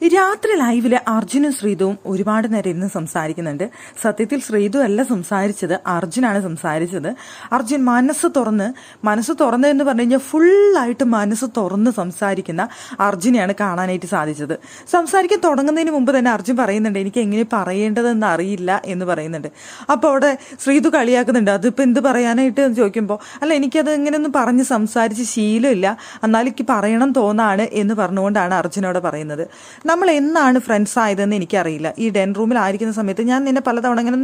രാത്രി ലൈവില് അർജുനും ശ്രീതുവും ഒരുപാട് നേരം ഇരുന്ന് സംസാരിക്കുന്നുണ്ട്. സത്യത്തിൽ ശ്രീതു അല്ല സംസാരിച്ചത്, അർജുനാണ് സംസാരിച്ചത്. അർജുൻ മനസ്സ് തുറന്ന് എന്ന് പറഞ്ഞു കഴിഞ്ഞാൽ ഫുള്ളായിട്ട് മനസ്സ് തുറന്ന് സംസാരിക്കുന്ന അർജുനെയാണ് കാണാനായിട്ട് സാധിച്ചത്. സംസാരിക്കാൻ തുടങ്ങുന്നതിന് മുമ്പ് തന്നെ അർജുൻ പറയുന്നുണ്ട്, എനിക്ക് എങ്ങനെ പറയേണ്ടതെന്ന് അറിയില്ല എന്ന് പറയുന്നുണ്ട്. അപ്പോൾ അവിടെ ശ്രീതു കളിയാക്കുന്നുണ്ട്, അതിപ്പോൾ എന്ത് പറയാനായിട്ട് എന്ന് ചോദിക്കുമ്പോൾ, അല്ല എനിക്കത് ഇങ്ങനെയൊന്നും പറഞ്ഞ് സംസാരിച്ച് ശീലമില്ല, എന്നാലും എനിക്ക് പറയണം തോന്നാണ് എന്ന് പറഞ്ഞുകൊണ്ടാണ് അർജുനോട് പറയുന്നത്. നമ്മൾ എന്നാണ് ഫ്രണ്ട്സ് ആയതെന്ന് എനിക്കറിയില്ല. ഈ ഡെൻ റൂമിലായിരിക്കുന്ന സമയത്ത് ഞാൻ നിന്നെ പലതവണ ഇങ്ങനെ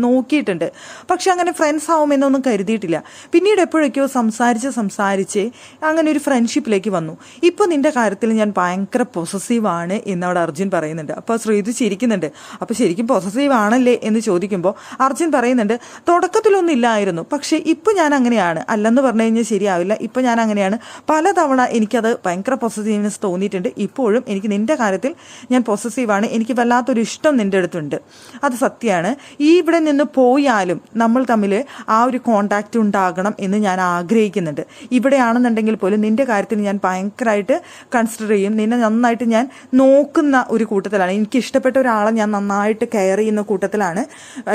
നോക്കിയിട്ടുണ്ട്, പക്ഷെ അങ്ങനെ ഫ്രണ്ട്സ് ആവുമെന്നൊന്നും കരുതിയിട്ടില്ല. പിന്നീട് എപ്പോഴൊക്കെയോ സംസാരിച്ച് അങ്ങനെ ഒരു ഫ്രണ്ട്ഷിപ്പിലേക്ക് വന്നു. ഇപ്പോൾ നിന്റെ കാര്യത്തിൽ ഞാൻ ഭയങ്കര പൊസസീവാണ് എന്നവിടെ അർജുൻ പറയുന്നുണ്ട്. അപ്പോൾ ശ്രീതു ചിരിക്കുന്നുണ്ട്. അപ്പോൾ ശരിക്കും പൊസസീവ് ആണല്ലേ എന്ന് ചോദിക്കുമ്പോൾ അർജുൻ പറയുന്നുണ്ട്, തുടക്കത്തിലൊന്നും ഇല്ലായിരുന്നു, പക്ഷേ ഇപ്പോൾ ഞാൻ അങ്ങനെയാണ്. അല്ലെന്ന് പറഞ്ഞു കഴിഞ്ഞാൽ ശരിയാവില്ല, ഇപ്പോൾ ഞാൻ അങ്ങനെയാണ്. പലതവണ എനിക്കത് ഭയങ്കര പൊസസീവ്നെസ് തോന്നിയിട്ടുണ്ട്. ഇപ്പോഴും എനിക്ക് നിന്റെ കാര്യത്തിൽ ഞാൻ പൊസസീവാണ്. എനിക്ക് വല്ലാത്തൊരു ഇഷ്ടം നിന്റെ അടുത്തുണ്ട്, അത് സത്യമാണ്. ഈ ഇവിടെ നിന്ന് പോയാലും നമ്മൾ തമ്മിൽ ആ ഒരു കോണ്ടാക്റ്റ് ഉണ്ടാകണം എന്ന് ഞാൻ ആഗ്രഹിക്കുന്നുണ്ട്. ഇവിടെയാണെന്നുണ്ടെങ്കിൽ പോലും നിന്റെ കാര്യത്തിൽ ഞാൻ ഭയങ്കരമായിട്ട് കൺസിഡർ ചെയ്യും. നിന്നെ നന്നായിട്ട് ഞാൻ നോക്കുന്ന ഒരു കൂട്ടത്തിലാണ്. എനിക്ക് ഇഷ്ടപ്പെട്ട ഒരാളെ ഞാൻ നന്നായിട്ട് കെയർ ചെയ്യുന്ന കൂട്ടത്തിലാണ്.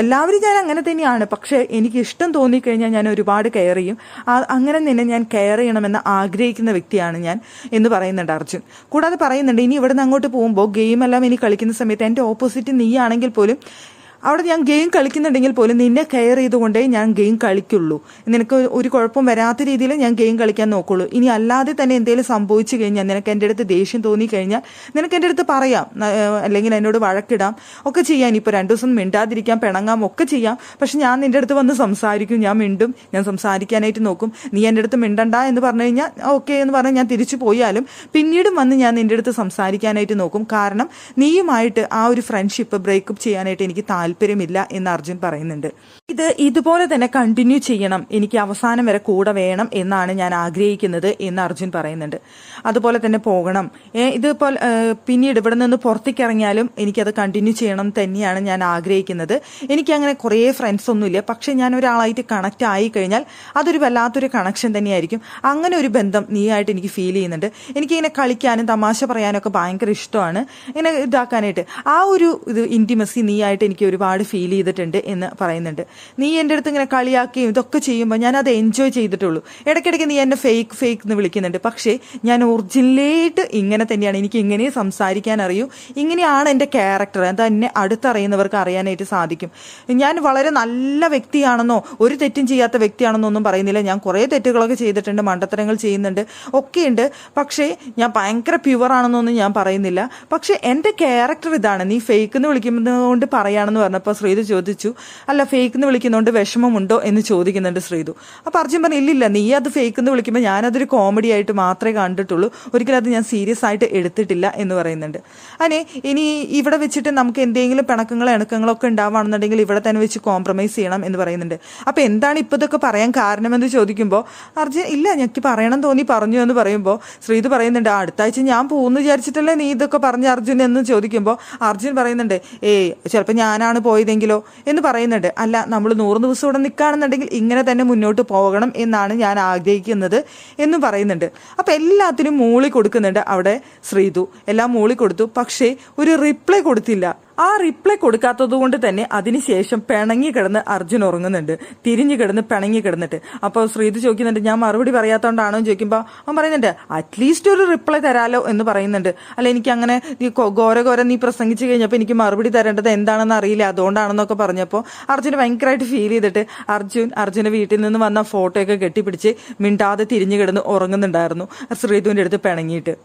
എല്ലാവരും ഞാൻ അങ്ങനെ തന്നെയാണ്, പക്ഷേ എനിക്ക് ഇഷ്ടം തോന്നിക്കഴിഞ്ഞാൽ ഞാൻ ഒരുപാട് കെയർ ചെയ്യും. അങ്ങനെ നിന്നെ ഞാൻ കെയർ ചെയ്യണമെന്ന് ആഗ്രഹിക്കുന്ന വ്യക്തിയാണ് ഞാൻ എന്ന് പറയുന്നുണ്ട് അർജുൻ. കൂടാതെ പറയുന്നുണ്ട്, ഇനി ഇവിടെ നിന്ന് അങ്ങോട്ട് പോകുമ്പോൾ ഗെയിമെല്ലാം ഇനി കളിക്കുന്ന സമയത്ത് എൻ്റെ ഓപ്പോസിറ്റ് നീയാണെങ്കിൽ പോലും അവിടെ ഞാൻ ഗെയിം കളിക്കുന്നുണ്ടെങ്കിൽ പോലും നിന്നെ കെയർ ചെയ്തുകൊണ്ടേ ഞാൻ ഗെയിം കളിക്കുള്ളൂ. നിനക്ക് ഒരു കുഴപ്പം വരാത്ത രീതിയിൽ ഞാൻ ഗെയിം കളിക്കാൻ നോക്കുള്ളൂ. ഇനി അല്ലാതെ തന്നെ എന്തെങ്കിലും സംഭവിച്ചു കഴിഞ്ഞാൽ, നിനക്ക് എൻ്റെ അടുത്ത് ദേഷ്യം തോന്നിക്കഴിഞ്ഞാൽ നിനക്ക് എൻ്റെ അടുത്ത് പറയാം, അല്ലെങ്കിൽ എന്നോട് വഴക്കിടാം, ഒക്കെ ചെയ്യാം. ഇപ്പോൾ 2 ദിവസം മിണ്ടാതിരിക്കാം, പിണങ്ങാം, ഒക്കെ ചെയ്യാം. പക്ഷെ ഞാൻ നിൻ്റെ അടുത്ത് വന്ന് സംസാരിക്കും, ഞാൻ മിണ്ടും, ഞാൻ സംസാരിക്കാനായിട്ട് നോക്കും. നീ എൻ്റെ അടുത്ത് മിണ്ടണ്ട എന്ന് പറഞ്ഞു കഴിഞ്ഞാൽ ഓക്കെ എന്ന് പറഞ്ഞാൽ ഞാൻ തിരിച്ചു പോയാലും പിന്നീടും വന്ന് ഞാൻ നിൻ്റെ അടുത്ത് സംസാരിക്കാനായിട്ട് നോക്കും. കാരണം നീയുമായിട്ട് ആ ഒരു ഫ്രണ്ട്ഷിപ്പ് ബ്രേക്കപ്പ് ചെയ്യാനായിട്ട് എനിക്ക് താല്പര്യമില്ല എന്ന് അർജുൻ പറയുന്നുണ്ട്. ഇതുപോലെ തന്നെ കണ്ടിന്യൂ ചെയ്യണം, എനിക്ക് അവസാനം വരെ കൂടെ വേണം എന്നാണ് ഞാൻ ആഗ്രഹിക്കുന്നത് എന്ന് അർജുൻ പറയുന്നുണ്ട്. അതുപോലെ തന്നെ പോകണം, ഇതുപോലെ പിന്നീട് ഇവിടെ നിന്ന് പുറത്തേക്ക് ഇറങ്ങിയാലും എനിക്കത് കണ്ടിന്യൂ ചെയ്യണം തന്നെയാണ് ഞാൻ ആഗ്രഹിക്കുന്നത്. എനിക്കങ്ങനെ കുറേ ഫ്രണ്ട്സ് ഒന്നുമില്ല, പക്ഷെ ഞാൻ ഒരാളായിട്ട് കണക്റ്റ് ആയി കഴിഞ്ഞാൽ അതൊരു വല്ലാത്തൊരു കണക്ഷൻ തന്നെയായിരിക്കും. അങ്ങനെ ഒരു ബന്ധം നീയായിട്ട് എനിക്ക് ഫീൽ ചെയ്യുന്നുണ്ട്. എനിക്കിങ്ങനെ കളിക്കാനും തമാശ പറയാനും ഒക്കെ ഭയങ്കര ഇഷ്ടമാണ്. ഇങ്ങനെ ഇതാക്കാനായിട്ട് ആ ഒരു ഇൻറ്റിമസി നീയായിട്ട് എനിക്ക് ഒരുപാട് ഫീൽ ചെയ്തിട്ടുണ്ട് എന്ന് പറയുന്നുണ്ട്. നീ എൻ്റെ അടുത്ത് ഇങ്ങനെ കളിയാക്കുകയും ഇതൊക്കെ ചെയ്യുമ്പോൾ ഞാൻ അത് എൻജോയ് ചെയ്തിട്ടുള്ളൂ. ഇടയ്ക്കിടയ്ക്ക് നീ എന്നെ ഫേക്ക് എന്ന് വിളിക്കുന്നുണ്ട്, പക്ഷേ ഞാൻ ഒറിജിനലായിട്ട് ഇങ്ങനെ തന്നെയാണ്. എനിക്ക് ഇങ്ങനെ സംസാരിക്കാൻ അറിയൂ, ഇങ്ങനെയാണ് എൻ്റെ ക്യാരക്ടർ. അത് എന്നെ അടുത്തറിയുന്നവർക്ക് അറിയാനായിട്ട് സാധിക്കും. ഞാൻ വളരെ നല്ല വ്യക്തിയാണെന്നോ ഒരു തെറ്റും ചെയ്യാത്ത വ്യക്തിയാണെന്നോ ഒന്നും പറയുന്നില്ല. ഞാൻ കുറേ തെറ്റുകളൊക്കെ ചെയ്തിട്ടുണ്ട്, മണ്ടത്തരങ്ങൾ ചെയ്യുന്നുണ്ട്, ഒക്കെയുണ്ട്. പക്ഷേ ഞാൻ ഭയങ്കര പ്യുവറാണെന്നൊന്നും ഞാൻ പറയുന്നില്ല. പക്ഷേ എൻ്റെ ക്യാരക്ടർ ഇതാണ്. നീ ഫേക്ക് എന്ന് വിളിക്കുന്നതുകൊണ്ട് പറയാണെന്ന് പറഞ്ഞപ്പോൾ ശ്രീതു ചോദിച്ചു, അല്ല ഫേക്ക് എന്ന് വിളിക്കുന്നതുകൊണ്ട് വിഷമമുണ്ടോ എന്ന് ചോദിക്കുന്നുണ്ട് ശ്രീതു. അപ്പോൾ അർജുൻ പറഞ്ഞു, ഇല്ലില്ല, നീ അത് ഫേക്ക് എന്ന് വിളിക്കുമ്പോൾ ഞാനതൊരു കോമഡി ആയിട്ട് മാത്രമേ കണ്ടിട്ടുള്ളൂ, ഒരിക്കലും അത് ഞാൻ സീരിയസ് ആയിട്ട് എടുത്തിട്ടില്ല എന്ന് പറയുന്നുണ്ട്. അതിനെ ഇനി ഇവിടെ വെച്ചിട്ട് നമുക്ക് എന്തെങ്കിലും പിണക്കങ്ങളോ ഇണക്കങ്ങളൊക്കെ ഉണ്ടാവുകയാണെന്നുണ്ടെങ്കിൽ ഇവിടെ തന്നെ വെച്ച് കോംപ്രമൈസ് ചെയ്യണം എന്ന് പറയുന്നുണ്ട്. അപ്പോൾ എന്താണ് ഇപ്പോൾ ഇതൊക്കെ പറയാൻ കാരണമെന്ന് ചോദിക്കുമ്പോൾ അർജുൻ, ഇല്ല എനിക്ക് പറയണം തോന്നി പറഞ്ഞു എന്ന് പറയുമ്പോൾ ശ്രീതു പറയുന്നുണ്ട്, അടുത്ത ആഴ്ച ഞാൻ പോകുന്നു വിചാരിച്ചിട്ടല്ലേ നീ ഇതൊക്കെ പറഞ്ഞ അർജുൻ എന്ന് ചോദിക്കുമ്പോൾ അർജുൻ പറയുന്നുണ്ട്, ചിലപ്പോൾ ഞാനാണ് പോയതെങ്കിലോ എന്ന് പറയുന്നുണ്ട്. അല്ല, നമ്മൾ 100 ദിവസം ഇവിടെ നിൽക്കുകയാണെന്നുണ്ടെങ്കിൽ ഇങ്ങനെ തന്നെ മുന്നോട്ട് പോകണം എന്നാണ് ഞാൻ ആഗ്രഹിക്കുന്നത് എന്നും പറയുന്നുണ്ട്. അപ്പം എല്ലാത്തിനും മൂളി കൊടുക്കുന്നുണ്ട് അവിടെ ശ്രീതു. എല്ലാം മൂളി കൊടുത്തു, പക്ഷേ ഒരു റിപ്ലൈ കൊടുത്തില്ല. ആ റിപ്ലൈ കൊടുക്കാത്തത് കൊണ്ട് തന്നെ അതിനുശേഷം പിണങ്ങി കിടന്ന് അർജുൻ ഉറങ്ങുന്നുണ്ട്, തിരിഞ്ഞു കിടന്ന് പിണങ്ങി കിടന്നിട്ട്. അപ്പോൾ ശ്രീതു ചോദിക്കുന്നുണ്ട്, ഞാൻ മറുപടി പറയാത്തോണ്ടാണോ എന്ന് ചോദിക്കുമ്പോൾ അവൻ പറയുന്നുണ്ട്, അറ്റ്ലീസ്റ്റ് ഒരു റിപ്ലൈ തരാലോ എന്ന് പറയുന്നുണ്ട്. അല്ല, എനിക്ക് അങ്ങനെ ഘോര നീ പ്രസംഗിച്ചു കഴിഞ്ഞപ്പോൾ എനിക്ക് മറുപടി തരേണ്ടത് എന്താണെന്ന് അറിയില്ല, അതുകൊണ്ടാണെന്നൊക്കെ പറഞ്ഞപ്പോൾ അർജുന് ഭയങ്കരമായിട്ട് ഫീൽ ചെയ്തിട്ട് അർജുന് വീട്ടിൽ നിന്ന് വന്ന ഫോട്ടോയൊക്കെ കെട്ടിപ്പിടിച്ച് മിണ്ടാതെ തിരിഞ്ഞു കിടന്ന് ഉറങ്ങുന്നുണ്ടായിരുന്നു ശ്രീതുവിൻ്റെ അടുത്ത് പിണങ്ങിയിട്ട്.